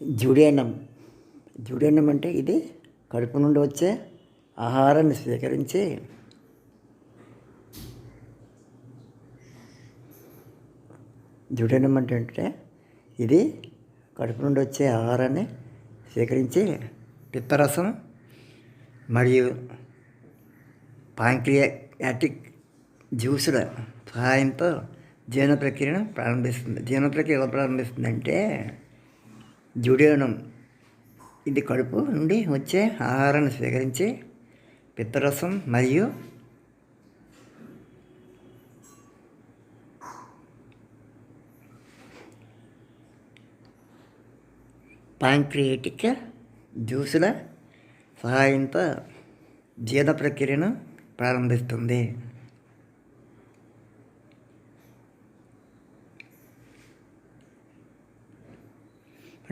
జుడేనం. జుడేనం అంటే ఇది కడుపు నుండి వచ్చే ఆహారాన్ని స్వీకరించి జుడేనం అంటే ఇది కడుపు నుండి వచ్చే ఆహారాన్ని స్వీకరించి పిత్తరసం మరియు పాంక్రియాటిక్ జ్యూసుల సహాయంతో జీర్ణ ప్రక్రియను ప్రారంభిస్తుంది. జీర్ణ ప్రక్రియ ఎలా ప్రారంభిస్తుందంటే జుడేనం ఇది కడుపు నుండి వచ్చే ఆహారాన్ని స్వీకరించి పిత్తరసం మరియు పాంక్రియాటిక్ జ్యూసుల సహాయంతో జీర్ణ ప్రక్రియను ప్రారంభిస్తుంది.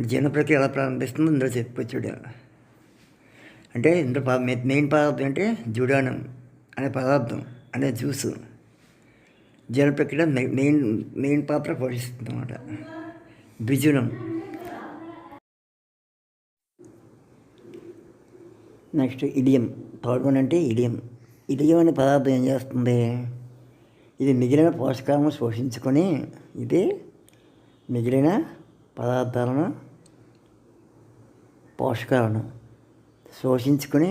జీర్ణ ప్రక్రియ ఎలా ప్రారంభిస్తుందో ఇందులో చెప్పొచ్చుడు. అంటే ఇందులో మెయిన్ పదార్థం అంటే జుడానం అనే పదార్థం అనే జ్యూసు జీర్ణ ప్రక్రియ మెయిన్ పాత్ర పోషిస్తుంది అన్నమాట. Jejunum. Next ileum. Third one అంటే ఇలియం. ఇలియం అనే పదార్థం ఏం చేస్తుంది? ఇది మిగిలిన పోషకాలను శోషించుకొని ఇది మిగిలిన పదార్థాలను పోషకాలను శోషించుకొని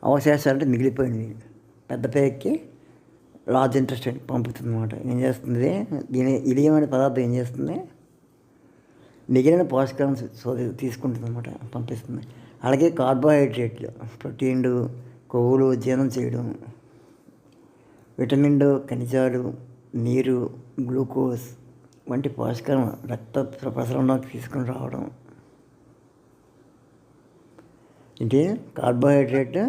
అవశేషాలు అంటే మిగిలిపోయింది పెద్ద పేరుకి లార్జ్ ఇంటెస్టైన్ పంపుతుంది అన్నమాట. ఏం చేస్తుంది? దీని ఇలియం అనే పదార్థం ఏం చేస్తుంది? మిగిలిన పోషకాలను తీసుకుంటుంది అన్నమాట, పంపిస్తుంది. అలాగే కార్బోహైడ్రేట్లు, ప్రోటీన్లు, కొవ్వులు జీర్ణం చేయడం, విటమిన్లు, ఖనిజాలు, నీరు, గ్లూకోజ్ వంటి పోషకాలను రక్త ప్రసరణలోకి తీసుకుని రావడం. ఇది కార్బోహైడ్రేట్,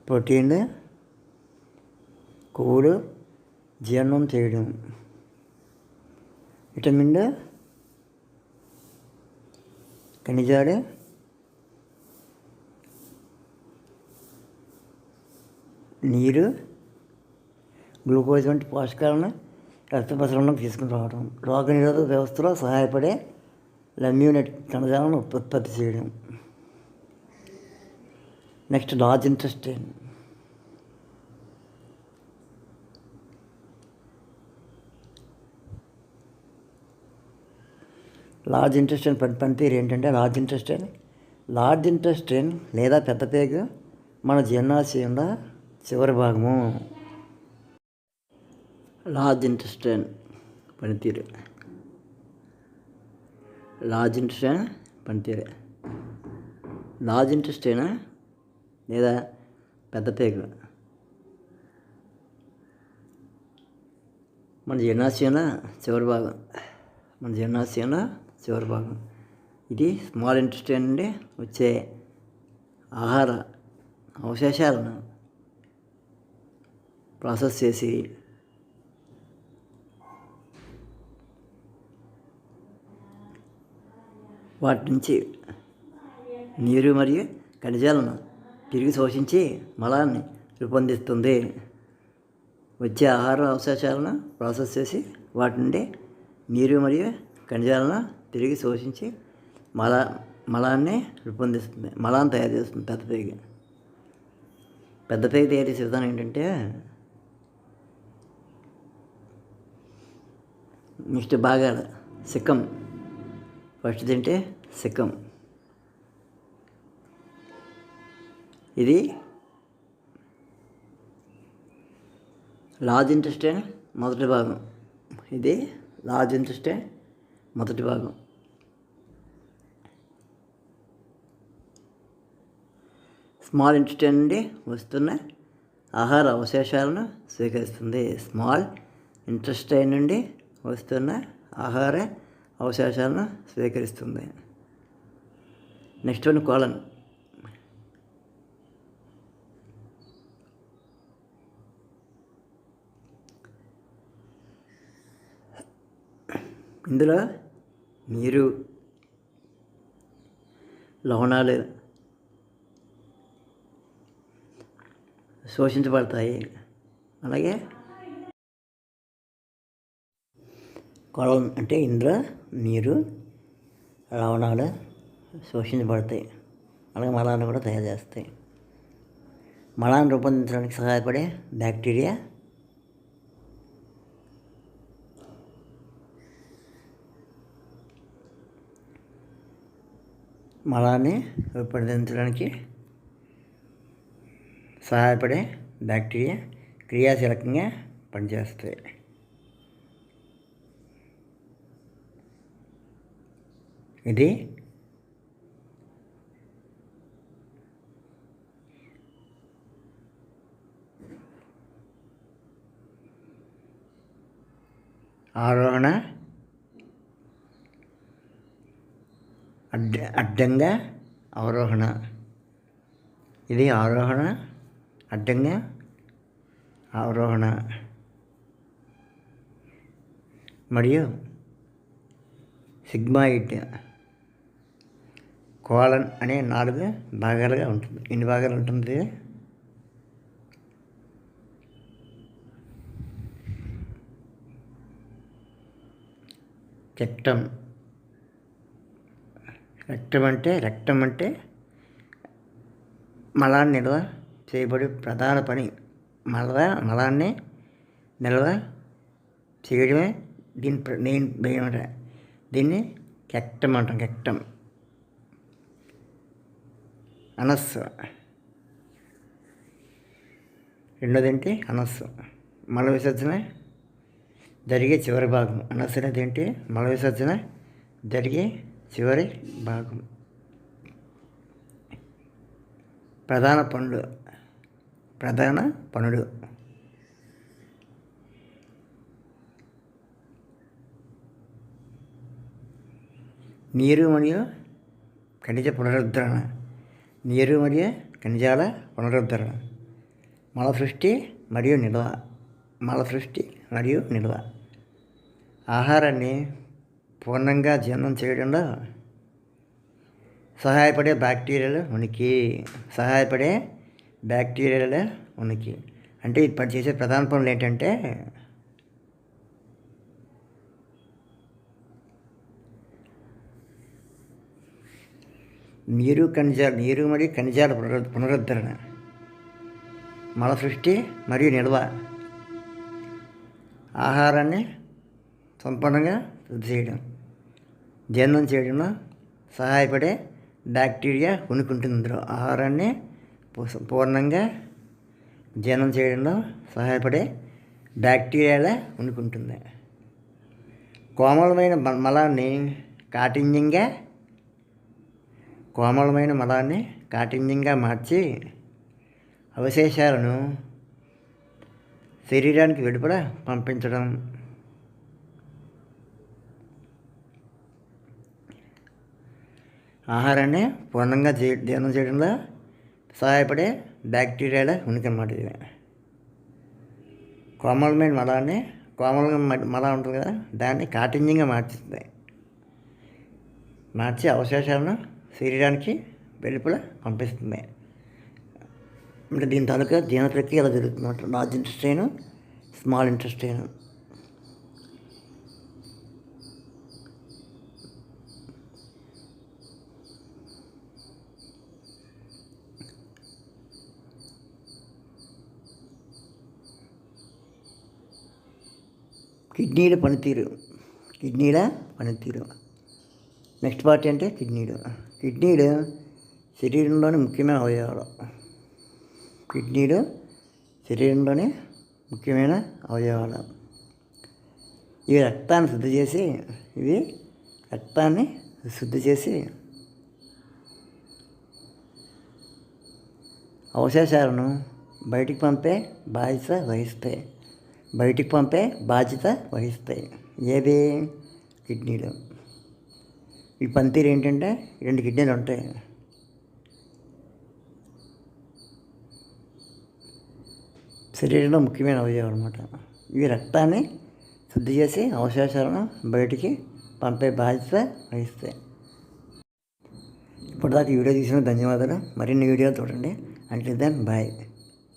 ప్రోటీన్లు, కొవ్వులు జీర్ణం చేయడం, విటమిన్లు, ఖనిజాలు, నీరు, గ్లూకోజ్ వంటి పోషకాలను రక్త ప్రసరణలోకి తీసుకుని రావడం. రోగనిరోధక వ్యవస్థలో సహాయపడే లెమ్యూనెట్ కణజాలను ఉత్పత్తి చేయడం. Next large intestine. Large intestine పనితీరు ఏంటంటే లార్జ్ ఇంటెస్టైన్ లేదా పెద్ద పేగు మన జీర్ణాశయంలో చివరి భాగము. లార్జ్ ఇంటెస్టైన్ పనితీరు. లార్జ్ ఇంటెస్టైన్ లేదా పెద్ద పేగు మన జీర్ణాశయంలో చివరి భాగం. ఇది స్మాల్ ఇంటెస్టైన్ నుండి వచ్చే ఆహార అవశేషాలను ప్రాసెస్ చేసి వాటి నుంచి నీరు మరియు ఖనిజాలను తిరిగి శోషించి మలాన్ని రూపొందిస్తుంది. వచ్చే ఆహార అవశేషాలను ప్రాసెస్ చేసి వాటి నుండి నీరు మరియు ఖనిజాలను తిరిగి శోషించి మలాన్ని రూపొందిస్తుంది, మలాన్ని తయారు చేస్తుంది పెద్ద పేగు తయారు చేసే విధానం ఏంటంటే నెక్స్ట్ భాగాలు. సిక్కం. ఫస్ట్ తింటే సిక్కం. ఇది లార్జ్ ఇంటెస్టైన్ మొదటి భాగం. స్మాల్ ఇంటెస్టైన్ నుండి వస్తున్న ఆహార అవశేషాలను స్వీకరిస్తుంది. స్మాల్ ఇంటెస్టైన్ నుండి వస్తున్న ఆహార అవశేషాలను స్వీకరిస్తుంది. Next one colon. ఇందులో నీరు, లవణాలు, శోషించబడతాయి. అలాగే కొలం అంటే ఇంద్ర, నీరు, లవణాలు శోషించబడతాయి. అలాగే మలాన్ని కూడా తయారు చేస్తాయి. మలాన్ని రూపొందించడానికి సహాయపడే బ్యాక్టీరియా మలాన్ని రూపొందించడానికి సహాయపడే బ్యాక్టీరియా క్రియాశీలకంగా పనిచేస్తాయి. ఇది ఆరోహణ, అడ్డంగా అవరోహణ. ఇది ఆరోహణ, అడ్డంగా అవరోహణ మరియు సిగ్మాయిడ్ కోలన్ అనే 4 భాగాలుగా ఉంటుంది. ఎన్ని భాగాలు ఉంటుంది? రెక్టం అంటే మలాన్ని నిల్వ చేయబడి ప్రధాన పని. మలాన్ని నిల్వ చేయడమే దీన్ని కెక్టం అంటాం. కెక్టం. అనస్సు. రెండోది ఏంటి? అనస్సు. మల విసర్జన జరిగే చివరి భాగం. అనస్సు అనేది ఏంటి? మల విసర్జన జరిగే చివరి భాగం. ప్రధాన పనులు. నీరు మరియు ఖనిజ పునరుద్ధరణ. నీరు మరియు ఖనిజాల పునరుద్ధరణ. మల సృష్టి మరియు నిల్వ. ఆహారాన్ని పూర్ణంగా జీర్ణం చేయడంలో సహాయపడే బ్యాక్టీరియాల ఉనికి. అంటే ఇప్పుడు చేసే ప్రధాన పనులు ఏంటంటే నీరు మరియు ఖనిజాల పునరుద్ధరణ, మల సృష్టి మరియు నిల్వ, ఆహారాన్ని సంపూర్ణంగా శుద్ధి చేయడం, జీర్ణం చేయడంలో సహాయపడే బ్యాక్టీరియా ఉనికి ఉంటుంది. ఇందులో ఆహారాన్ని పూర్ణంగా జీర్ణం చేయడంలో సహాయపడే బ్యాక్టీరియాల ఉనికి ఉంటుంది. కోమలమైన మలాన్ని కాఠిన్యంగా మార్చి అవశేషాలను శరీరానికి వెలుపల పంపించడం. ఆహారాన్ని పూర్ణంగా జీర్ణం చేయడంలో సహాయపడే బ్యాక్టీరియాల ఉనికి అన్నమాట. ఇది కోమలమైన కోమలంగా మల ఉంటుంది కదా, దాన్ని కాఠిన్యంగా మార్చి అవశేషాలను శరీరానికి వెలుపల పంపిస్తుంది. అంటే దీని తాలూకా జీర్ణ ప్రక్రియ ఎలా జరుగుతుంది? Large intestine, small intestine. కిడ్నీల పనితీరు. నెక్స్ట్ పార్ట్ అంటే కిడ్నీలు శరీరంలోని ముఖ్యమైన అవయవాలు. ఇవి రక్తాన్ని శుద్ధి చేసి అవశేషాలను బయటికి పంపే బాధ్యత వహిస్తాయి. ఏది? కిడ్నీలు. ఈ పనితీరు ఏంటంటే 2 కిడ్నీలు ఉంటాయి. శరీరంలో ముఖ్యమైన అవయవం అన్నమాట. ఇవి రక్తాన్ని శుద్ధి చేసి అవశేషాలను బయటికి పంపే బాధ్యత వహిస్తాయి. ఇప్పటిదాకా ఈ వీడియో చూసిన ధన్యవాదాలు. మరిన్ని వీడియోలు చూడండి. Until then bye.